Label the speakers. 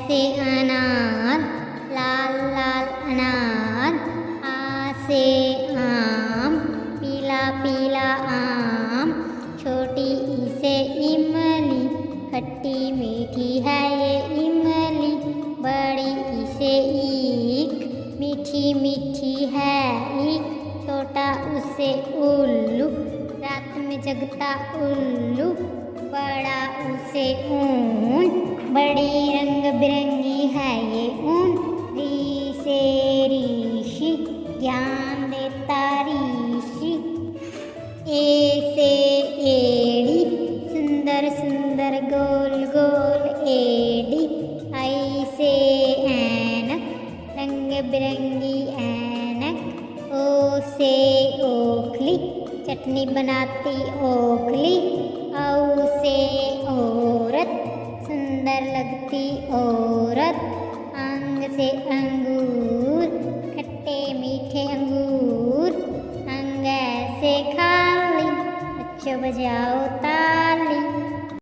Speaker 1: से अनार, लाल लाल अनार। आ से आम, पीला पीला आम। छोटी ई से इमली, खट्टी मीठी है ये इमली। बड़ी ई से ईख, मीठी मीठी है ईख। छोटा ऊ से उल्लू, रात में जगता उल्लू। बड़ा ऊ से ऊन, बड़ी रंग बिरंगी है ये ऊन। री से ऋषि, ज्ञान देता ऋषि। ए से एड़ी, सुंदर सुंदर गोल गोल एड़ी। आई से ऐनक, रंग बिरंगी ऐनक। ओ से ओखली, चटनी बनाती ओखली। औ से औरत, सुंदर लगती औरत। अंग से अंगूर, खट्टे मीठे अंगूर। अंग से खाली, बच्चों बजाओ ताली।